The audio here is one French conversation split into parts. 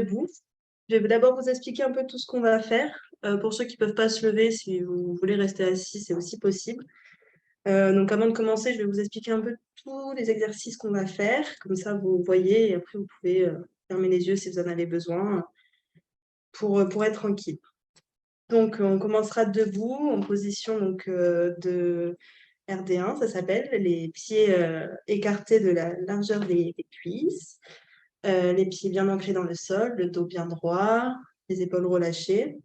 Debout. Je vais d'abord vous expliquer un peu tout ce qu'on va faire. Pour ceux qui ne peuvent pas se lever, si vous voulez rester assis, c'est aussi possible. Donc avant de commencer, je vais vous expliquer un peu tous les exercices qu'on va faire. Comme ça, vous voyez et après, vous pouvez fermer les yeux si vous en avez besoin pour être tranquille. Donc, on commencera debout en position de RD1, ça s'appelle, les pieds écartés de la largeur des cuisses. Les pieds bien ancrés dans le sol, le dos bien droit, les épaules relâchées.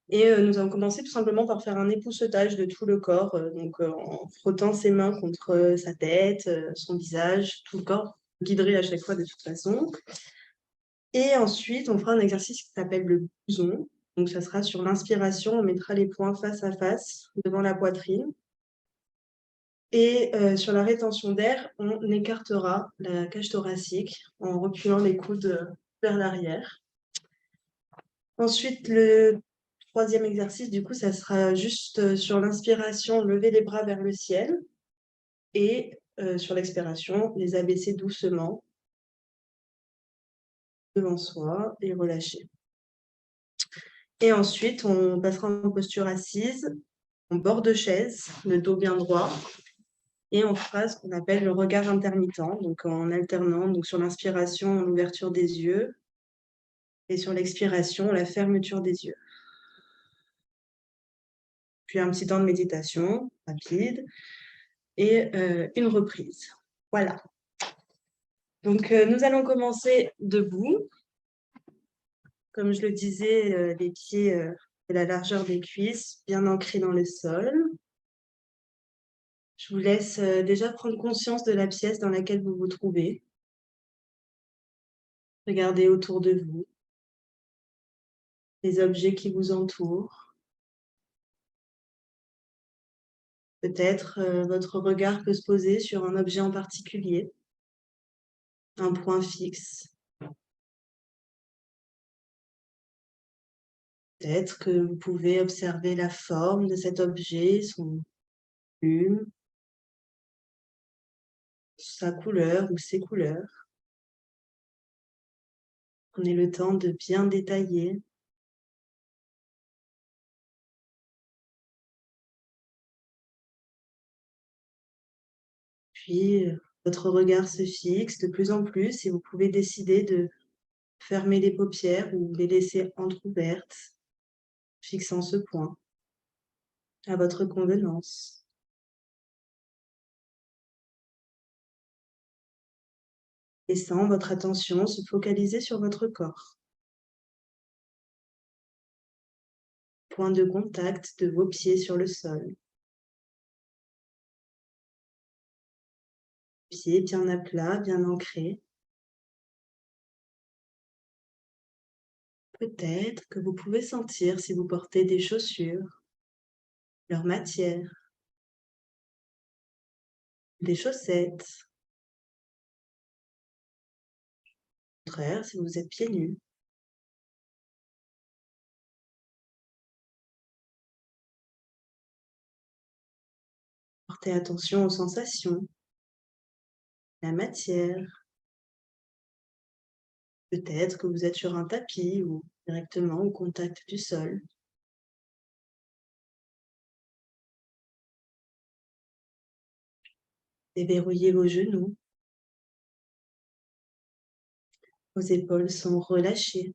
Et nous allons commencer tout simplement par faire un époussetage de tout le corps, en frottant ses mains contre sa tête, son visage, tout le corps. Vous guiderez à chaque fois de toute façon. Et ensuite, on fera un exercice qui s'appelle le blouson. Donc, ça sera sur l'inspiration, on mettra les poings face à face devant la poitrine. Et sur la rétention d'air, on écartera la cage thoracique en reculant les coudes vers l'arrière. Ensuite, le troisième exercice, du coup, ça sera juste sur l'inspiration, lever les bras vers le ciel. Et sur l'expiration, les abaisser doucement devant soi et relâcher. Et ensuite, on passera en posture assise, en bord de chaise, le dos bien droit. Et on fera ce qu'on appelle le regard intermittent, donc en alternant, donc sur l'inspiration, l'ouverture des yeux, et sur l'expiration, la fermeture des yeux. Puis un petit temps de méditation rapide et une reprise. Voilà. Donc, nous allons commencer debout. Comme je le disais, les pieds de la largeur des cuisses, bien ancrés dans le sol. Je vous laisse déjà prendre conscience de la pièce dans laquelle vous vous trouvez. Regardez autour de vous les objets qui vous entourent. Peut-être votre regard peut se poser sur un objet en particulier, un point fixe. Peut-être que vous pouvez observer la forme de cet objet, son volume, sa couleur ou ses couleurs. Prenez le temps de bien détailler. Puis, votre regard se fixe de plus en plus et vous pouvez décider de fermer les paupières ou les laisser entr'ouvertes, fixant ce point à votre convenance. Laissant votre attention se focaliser sur votre corps. Point de contact de vos pieds sur le sol. Pieds bien à plat, bien ancrés. Peut-être que vous pouvez sentir si vous portez des chaussures, leur matière, des chaussettes. Au contraire, si vous êtes pieds nus. Portez attention aux sensations, la matière. Peut-être que vous êtes sur un tapis ou directement au contact du sol. Déverrouillez vos genoux. Vos épaules sont relâchées.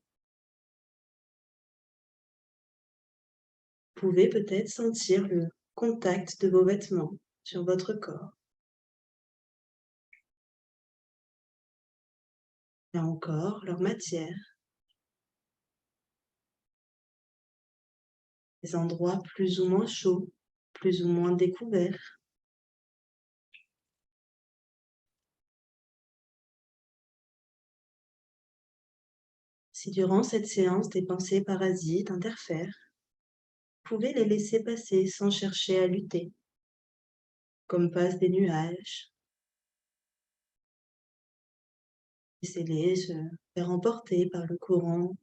Vous pouvez peut-être sentir le contact de vos vêtements sur votre corps. Là encore, leur matière. Des endroits plus ou moins chauds, plus ou moins découverts. Si durant cette séance des pensées parasites interfèrent, vous pouvez les laisser passer sans chercher à lutter, comme passent des nuages. Laissez-les se faire emporter par le courant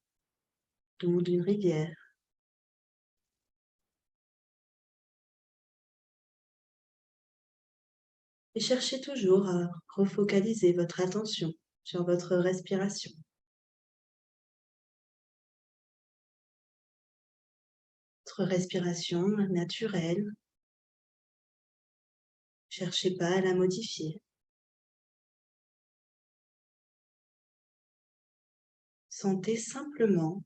doux d'une rivière. Et cherchez toujours à refocaliser votre attention sur votre respiration. Votre respiration naturelle. Ne cherchez pas à la modifier. Sentez simplement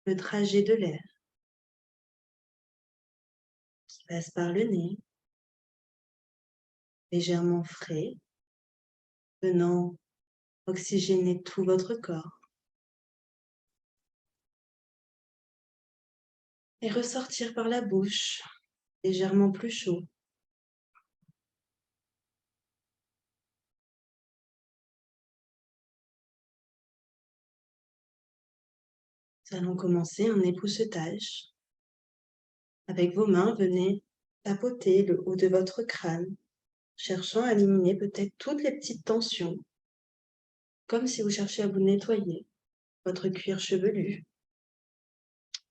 le trajet de l'air qui passe par le nez, légèrement frais, venant oxygéner tout votre corps et ressortir par la bouche, légèrement plus chaud. Nous allons commencer un époussetage. Avec vos mains, venez tapoter le haut de votre crâne, cherchant à éliminer peut-être toutes les petites tensions, comme si vous cherchiez à vous nettoyer votre cuir chevelu,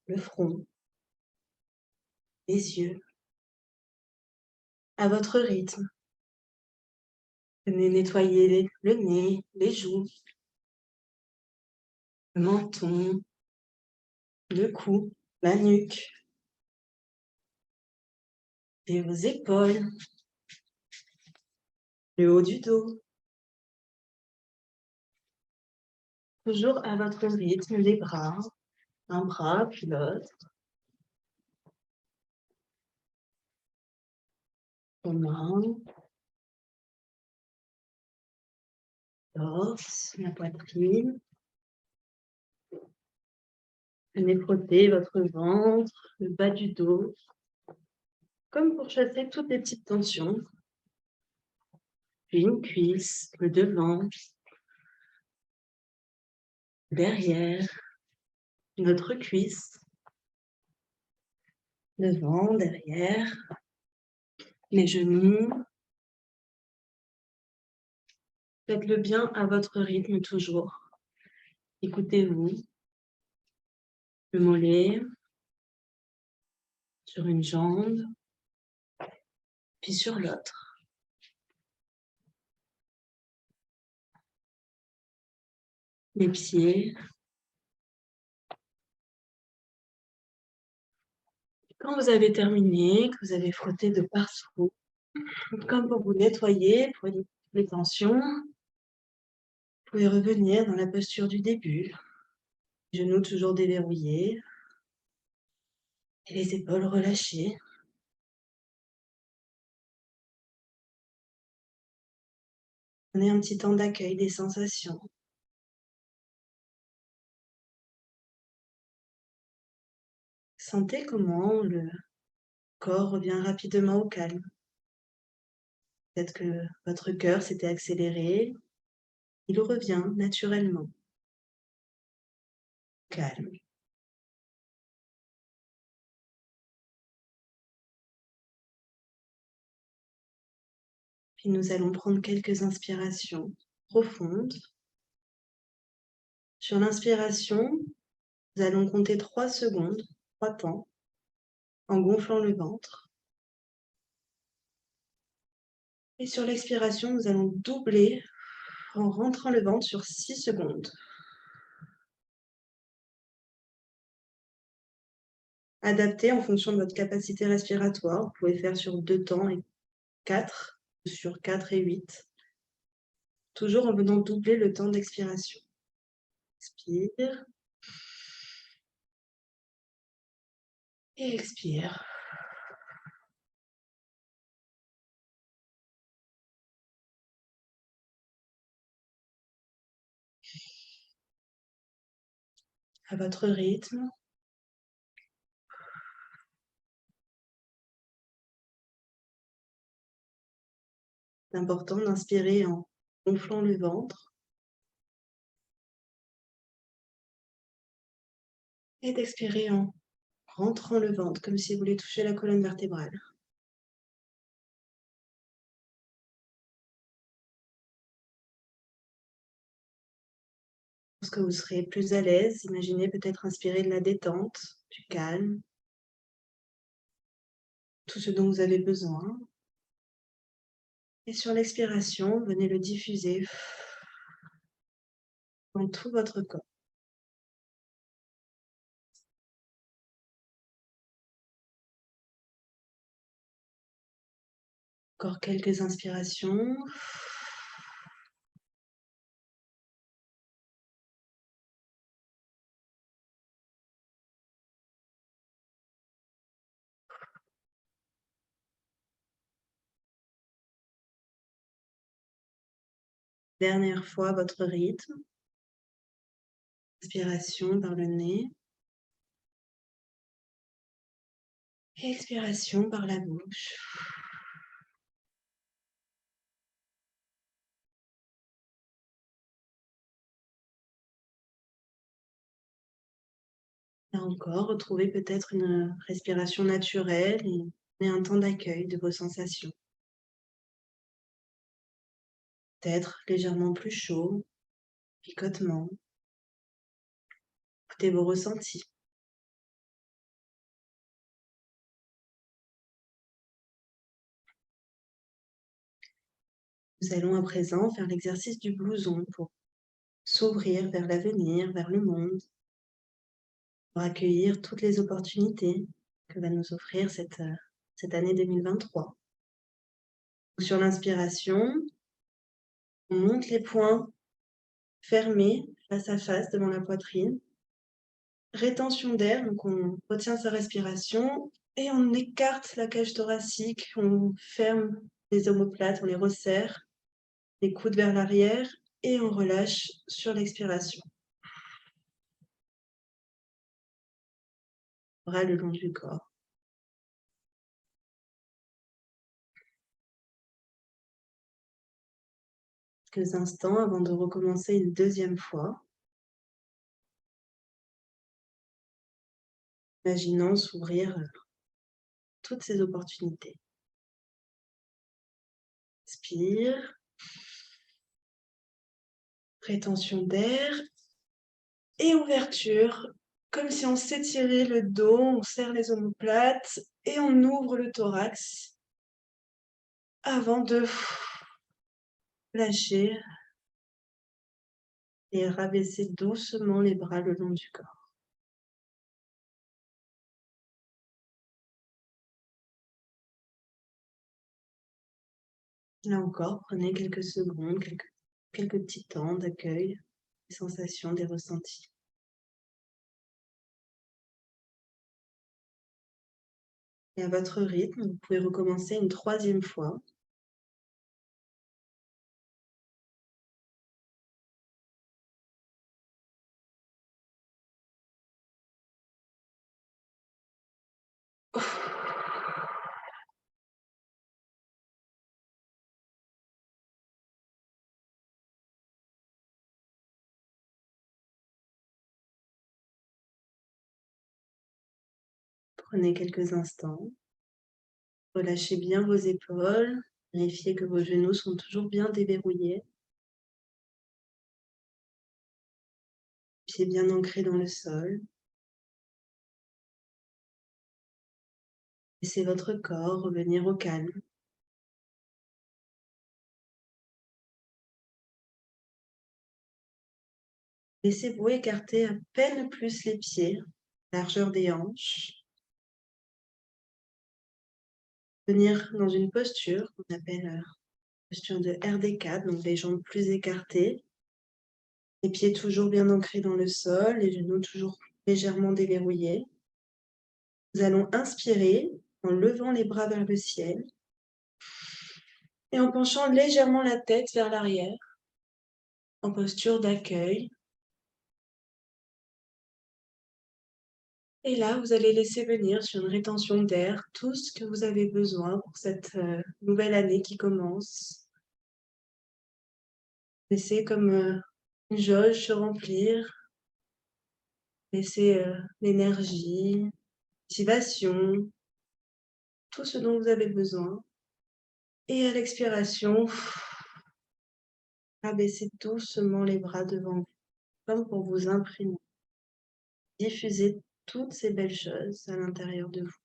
le front, les yeux, à votre rythme. Venez nettoyer le nez, les joues, le menton, le cou, la nuque, et vos épaules, le haut du dos. Toujours à votre rythme, les bras, un bras puis l'autre. Vos mains, torse, la poitrine. Venez frotter votre ventre, le bas du dos, comme pour chasser toutes les petites tensions. Puis une cuisse, le devant, derrière, notre cuisse, devant, derrière, les genoux. Faites-le bien à votre rythme toujours. Écoutez-vous, le mollet sur une jambe, puis sur l'autre. Les pieds. Quand vous avez terminé, que vous avez frotté de partout, comme pour vous nettoyer, pour éliminer les tensions, vous pouvez revenir dans la posture du début. Genoux toujours déverrouillés et les épaules relâchées. Prenez un petit temps d'accueil des sensations. Sentez comment le corps revient rapidement au calme. Peut-être que votre cœur s'était accéléré. Il revient naturellement. Calme. Puis nous allons prendre quelques inspirations profondes. Sur l'inspiration, nous allons compter 3 secondes, 3 temps, en gonflant le ventre. Et sur l'expiration, nous allons doubler en rentrant le ventre sur 6 secondes. Adapté en fonction de votre capacité respiratoire. Vous pouvez faire sur 2 temps et 4, ou sur 4 et 8. Toujours en venant doubler le temps d'expiration. Inspire. Et expire. À votre rythme. C'est important d'inspirer en gonflant le ventre et d'expirer en rentrant le ventre, comme si vous voulez toucher la colonne vertébrale. Lorsque vous serez plus à l'aise, imaginez peut-être inspirer de la détente, du calme, tout ce dont vous avez besoin. Et sur l'expiration, venez le diffuser dans tout votre corps. Encore quelques inspirations. Dernière fois, votre rythme. Inspiration par le nez. Expiration par la bouche. Là encore, retrouvez peut-être une respiration naturelle et un temps d'accueil de vos sensations. Peut-être légèrement plus chaud, picotement. Écoutez vos ressentis. Nous allons à présent faire l'exercice du blouson pour s'ouvrir vers l'avenir, vers le monde, pour accueillir toutes les opportunités que va nous offrir cette année 2023. Sur l'inspiration, on monte les poings fermés face à face devant la poitrine. Rétention d'air, donc on retient sa respiration et on écarte la cage thoracique, on ferme les omoplates, on les resserre, les coudes vers l'arrière et on relâche sur l'expiration. Bras le long du corps. Quelques instants avant de recommencer une deuxième fois. Imaginons s'ouvrir toutes ces opportunités. Inspire. Rétention d'air. Et ouverture. Comme si on s'étirait le dos, on serre les omoplates et on ouvre le thorax avant de lâcher et rabaisser doucement les bras le long du corps. Là encore, prenez quelques secondes, quelques petits temps d'accueil, des sensations, des ressentis. Et à votre rythme, vous pouvez recommencer une troisième fois. Prenez quelques instants. Relâchez bien vos épaules. Vérifiez que vos genoux sont toujours bien déverrouillés. Pieds bien ancrés dans le sol. Laissez votre corps revenir au calme. Laissez-vous écarter à peine plus les pieds, largeur des hanches. Venir dans une posture qu'on appelle posture de RD4, donc les jambes plus écartées, les pieds toujours bien ancrés dans le sol, les genoux toujours légèrement déverrouillés. Nous allons inspirer en levant les bras vers le ciel et en penchant légèrement la tête vers l'arrière, en posture d'accueil. Et là, vous allez laisser venir sur une rétention d'air tout ce que vous avez besoin pour cette nouvelle année qui commence. Laissez comme une jauge se remplir. Laissez l'énergie, motivation, tout ce dont vous avez besoin. Et à l'expiration, abaissez doucement les bras devant vous, comme pour vous imprimer. Diffusez toutes ces belles choses à l'intérieur de vous.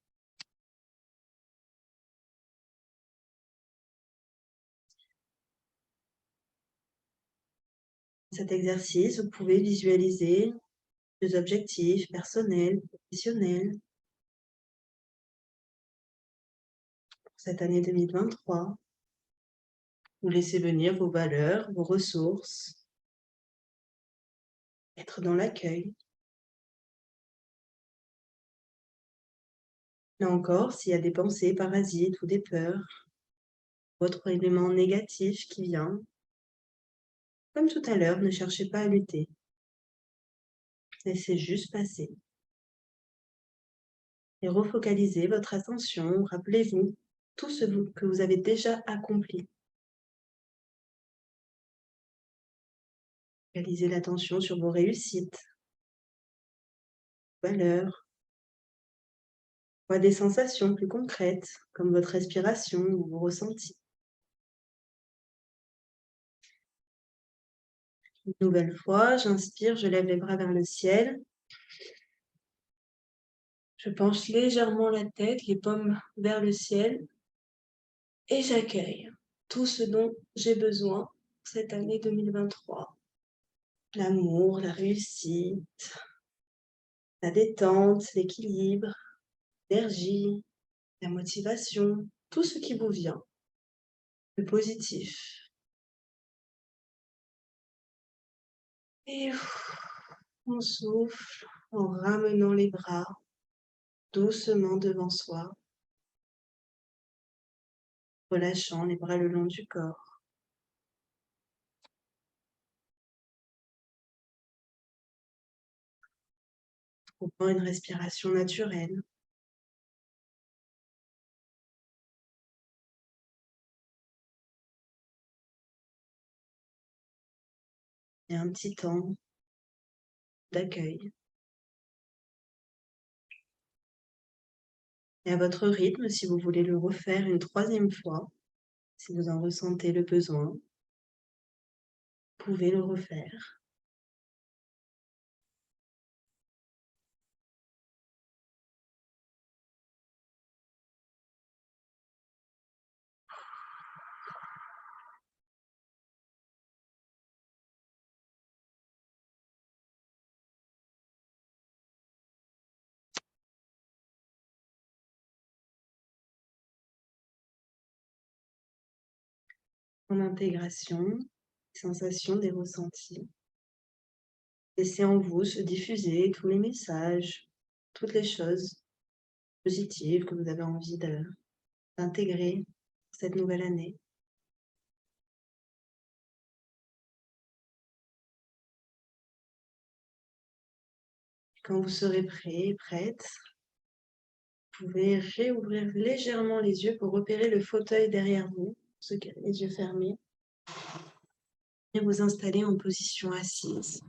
Cet exercice, vous pouvez visualiser des objectifs personnels, professionnels pour cette année 2023. Vous laissez venir vos valeurs, vos ressources, être dans l'accueil. Là encore, s'il y a des pensées parasites ou des peurs, autre élément négatif qui vient, comme tout à l'heure, ne cherchez pas à lutter. Laissez juste passer. Et refocalisez votre attention. Rappelez-vous tout ce que vous avez déjà accompli. Focalisez l'attention sur vos réussites, valeurs, ou à des sensations plus concrètes, comme votre respiration ou vos ressentis. Une nouvelle fois, j'inspire, je lève les bras vers le ciel. Je penche légèrement la tête, les paumes vers le ciel, et j'accueille tout ce dont j'ai besoin cette année 2023. L'amour, la réussite, la détente, l'équilibre, l'énergie, la motivation, tout ce qui vous vient, le positif. Et on souffle en ramenant les bras doucement devant soi, relâchant les bras le long du corps. Trouvant une respiration naturelle. Et un petit temps d'accueil. Et à votre rythme, si vous voulez le refaire une troisième fois, si vous en ressentez le besoin, vous pouvez le refaire. En intégration, sensation des ressentis. Laissez en vous se diffuser tous les messages, toutes les choses positives que vous avez envie d'intégrer cette nouvelle année. Quand vous serez prêt, prête, vous pouvez réouvrir légèrement les yeux pour repérer le fauteuil derrière vous, ceux qui ont les yeux fermés, et vous installer en position assise.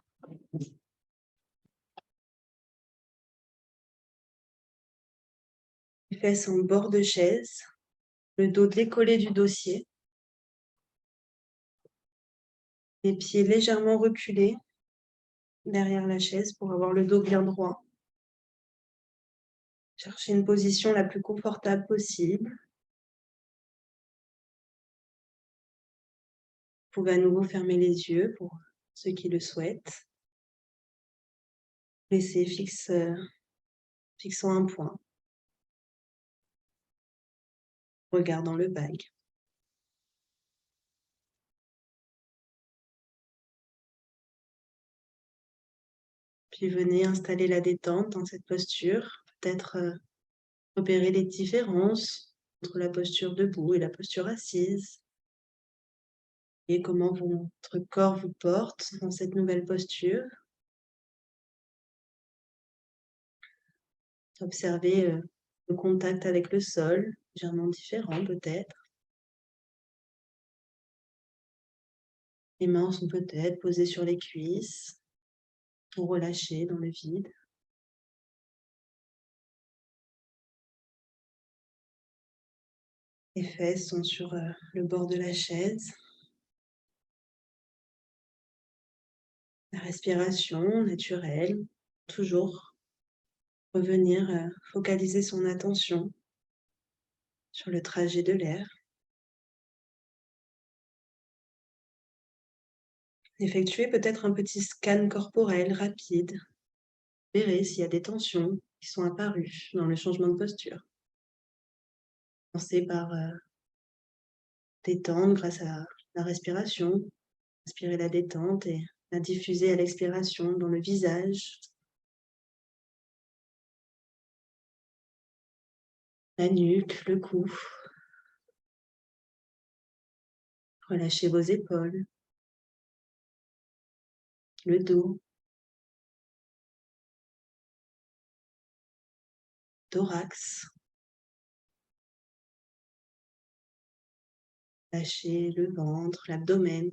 Les fesses en bord de chaise, le dos décollé du dossier, les pieds légèrement reculés derrière la chaise pour avoir le dos bien droit. Cherchez une position la plus confortable possible. Vous pouvez à nouveau fermer les yeux pour ceux qui le souhaitent. Laissez fixons un point. Regardant le bague. Puis venez installer la détente dans cette posture. Peut-être repérer les différences entre la posture debout et la posture assise. Et comment votre corps vous porte dans cette nouvelle posture. Observez le contact avec le sol, légèrement différent peut-être. Les mains sont peut-être posées sur les cuisses ou relâchées dans le vide. Les fesses sont sur le bord de la chaise. La respiration naturelle, toujours revenir focaliser son attention sur le trajet de l'air. Effectuez peut-être un petit scan corporel rapide. Verrez s'il y a des tensions qui sont apparues dans le changement de posture. Commencez par détendre grâce à la respiration, inspirer la détente et la diffuser à l'expiration dans le visage, la nuque, le cou. Relâchez vos épaules, le dos, thorax. Lâchez le ventre, l'abdomen.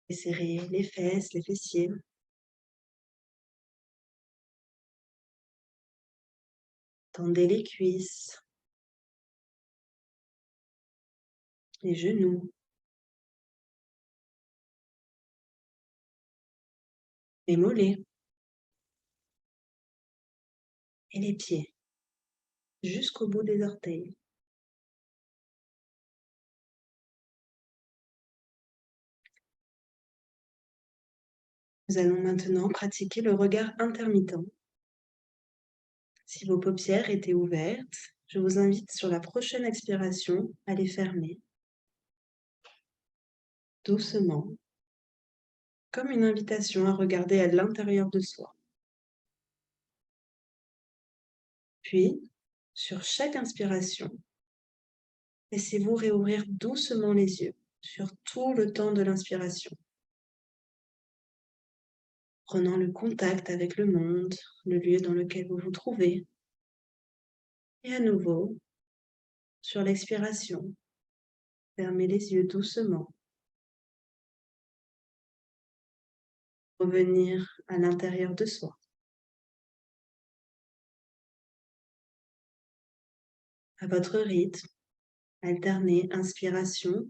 Et serrez les fesses, les fessiers. Tendez les cuisses, les genoux, les mollets et les pieds, jusqu'au bout des orteils. Nous allons maintenant pratiquer le regard intermittent. Si vos paupières étaient ouvertes, je vous invite sur la prochaine expiration à les fermer, doucement, comme une invitation à regarder à l'intérieur de soi. Puis, sur chaque inspiration, laissez-vous réouvrir doucement les yeux sur tout le temps de l'inspiration, prenant le contact avec le monde, le lieu dans lequel vous vous trouvez. Et à nouveau, sur l'expiration, fermez les yeux doucement. Revenir à l'intérieur de soi. À votre rythme, alternez inspiration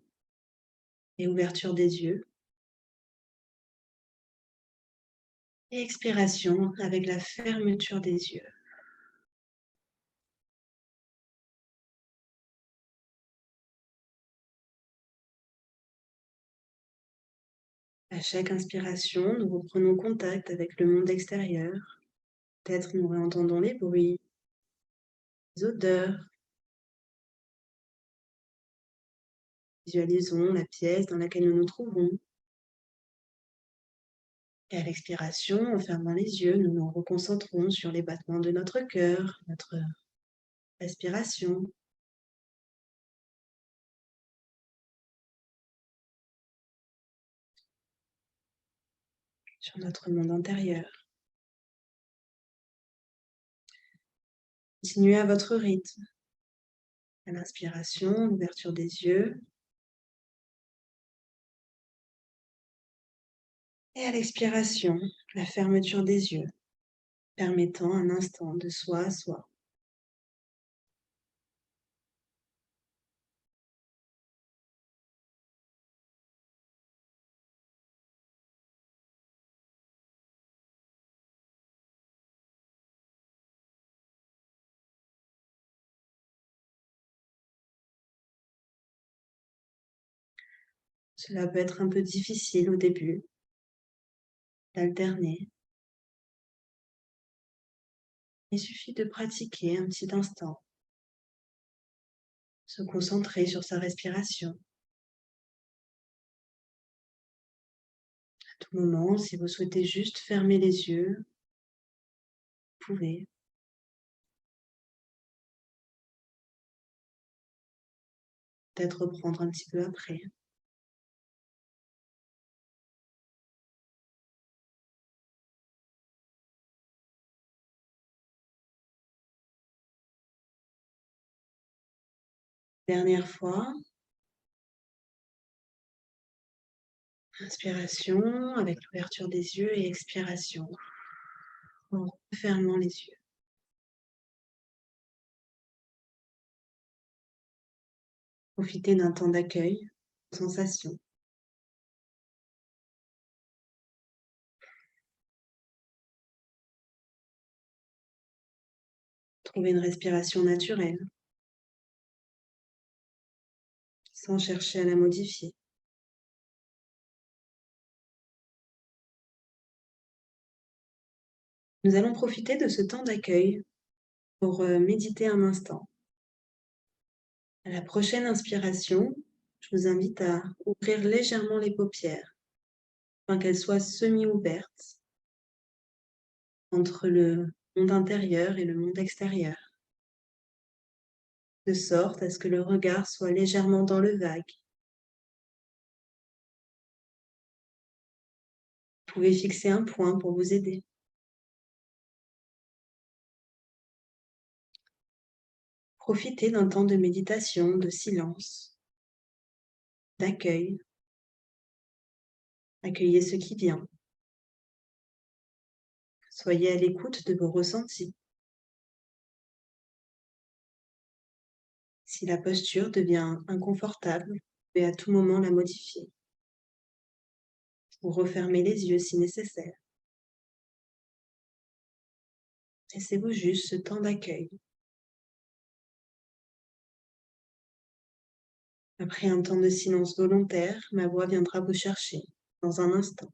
et ouverture des yeux. Et expiration avec la fermeture des yeux. À chaque inspiration, nous reprenons contact avec le monde extérieur. Peut-être nous réentendons les bruits, les odeurs. Visualisons la pièce dans laquelle nous nous trouvons. Et à l'expiration, en fermant les yeux, nous nous reconcentrons sur les battements de notre cœur, notre respiration. Sur notre monde intérieur. Continuez à votre rythme. À l'inspiration, l'ouverture des yeux. Et à l'expiration, la fermeture des yeux, permettant un instant de soi à soi. Cela peut être un peu difficile au début d'alterner. Il suffit de pratiquer un petit instant, se concentrer sur sa respiration. À tout moment, si vous souhaitez juste fermer les yeux, vous pouvez. Peut-être reprendre un petit peu après. Dernière fois, inspiration avec l'ouverture des yeux et expiration en fermant les yeux. Profitez d'un temps d'accueil, sensation. Trouvez une respiration naturelle, sans chercher à la modifier. Nous allons profiter de ce temps d'accueil pour méditer un instant. À la prochaine inspiration, je vous invite à ouvrir légèrement les paupières, afin qu'elles soient semi-ouvertes entre le monde intérieur et le monde extérieur, de sorte à ce que le regard soit légèrement dans le vague. Vous pouvez fixer un point pour vous aider. Profitez d'un temps de méditation, de silence, d'accueil. Accueillez ce qui vient. Soyez à l'écoute de vos ressentis. Si la posture devient inconfortable, vous pouvez à tout moment la modifier ou refermer les yeux si nécessaire. Laissez-vous juste ce temps d'accueil. Après un temps de silence volontaire, ma voix viendra vous chercher dans un instant.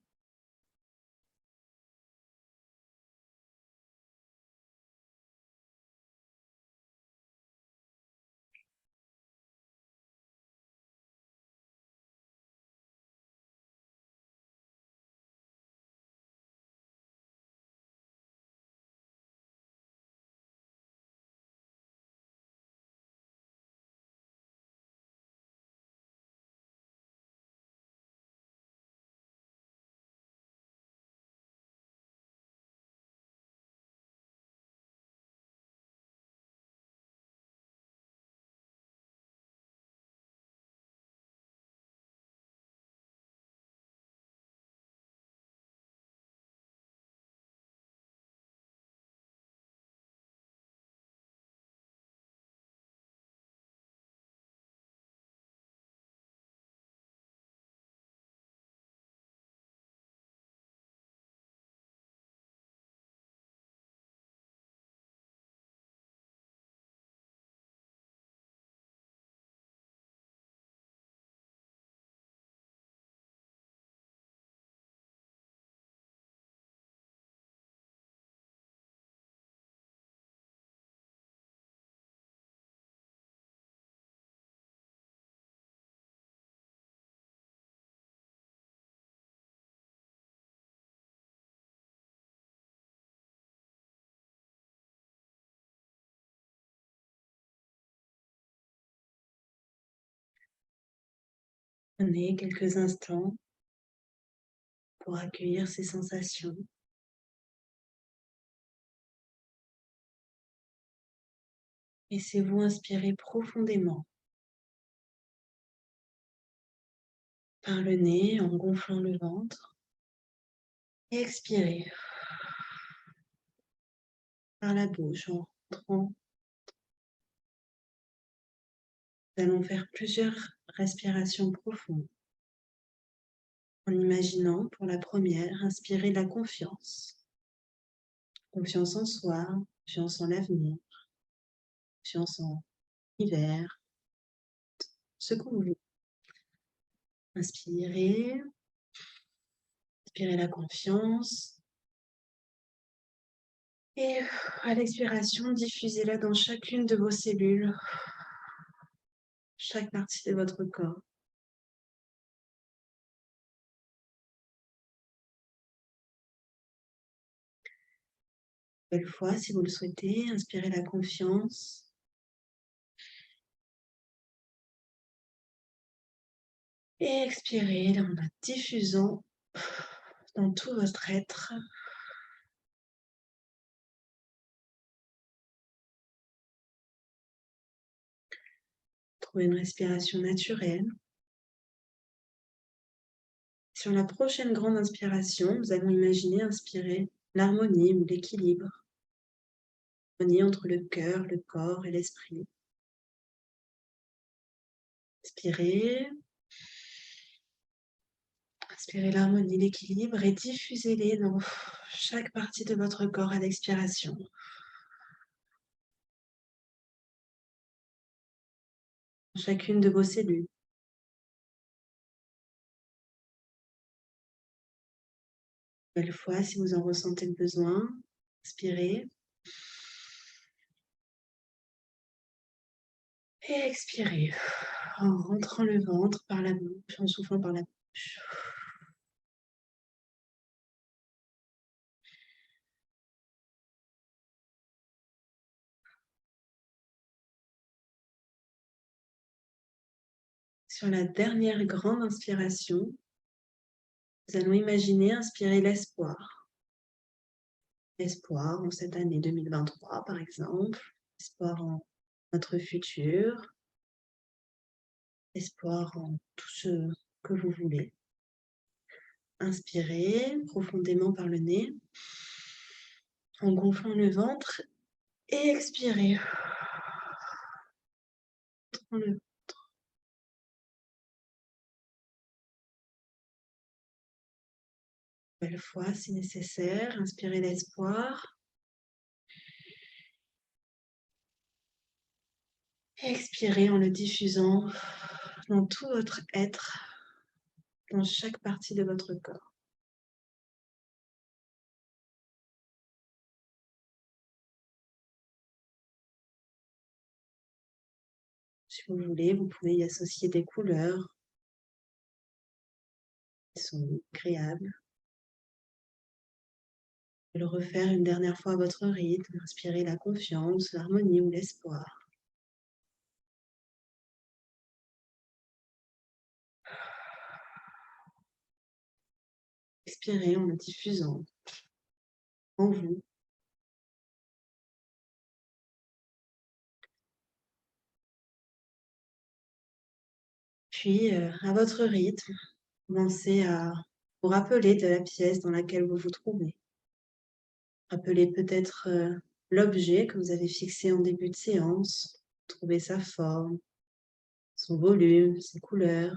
Prenez quelques instants pour accueillir ces sensations. Laissez-vous inspirer profondément par le nez en gonflant le ventre et expirez par la bouche en rentrant. Nous allons faire plusieurs respirations profondes. En imaginant pour la première, inspirer la confiance. Confiance en soi, confiance en l'avenir, confiance en l'hiver, ce qu'on veut. Inspirez, inspirez la confiance. Et à l'expiration, diffusez-la dans chacune de vos cellules, chaque partie de votre corps. Une fois, si vous le souhaitez, inspirez la confiance. Et expirez en la diffusant dans tout votre être. Trouvez une respiration naturelle. Sur la prochaine grande inspiration, nous allons imaginer inspirer l'harmonie ou l'équilibre. L'harmonie entre le cœur, le corps et l'esprit. Inspirez. Inspirez l'harmonie, l'équilibre et diffusez-les dans chaque partie de votre corps à l'expiration. Dans chacune de vos cellules. Belle fois, si vous en ressentez le besoin, inspirez. Et expirez en rentrant le ventre par la bouche, en soufflant par la bouche. Sur la dernière grande inspiration, nous allons imaginer inspirer l'espoir. Espoir en cette année 2023, par exemple. Espoir en notre futur. Espoir en tout ce que vous voulez. Inspirez profondément par le nez, en gonflant le ventre, et expirez. Une nouvelle fois, si nécessaire, inspirez l'espoir. Expirez en le diffusant dans tout votre être, dans chaque partie de votre corps. Si vous voulez, vous pouvez y associer des couleurs qui sont agréables. Et le refaire une dernière fois à votre rythme. Inspirez la confiance, l'harmonie ou l'espoir. Expirez en le diffusant en vous. Puis, à votre rythme, commencez à vous rappeler de la pièce dans laquelle vous vous trouvez. Rappelez peut-être l'objet que vous avez fixé en début de séance. Trouvez sa forme, son volume, ses couleurs.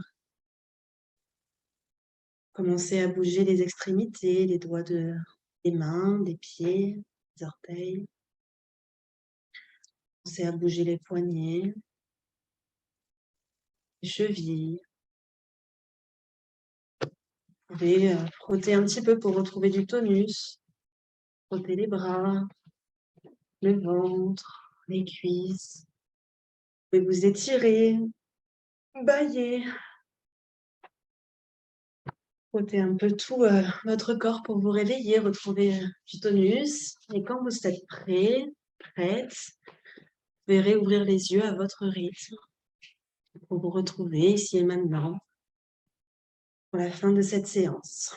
Commencez à bouger les extrémités, les doigts des mains, des pieds, des orteils. Commencez à bouger les poignets, les chevilles. Vous pouvez frotter un petit peu pour retrouver du tonus. Frotter les bras, le ventre, les cuisses. Vous pouvez vous étirer, bâiller. Frotter un peu tout votre corps pour vous réveiller, retrouver du tonus. Et quand vous êtes prêt, prête, vous verrez ouvrir les yeux à votre rythme pour vous retrouver ici et maintenant pour la fin de cette séance.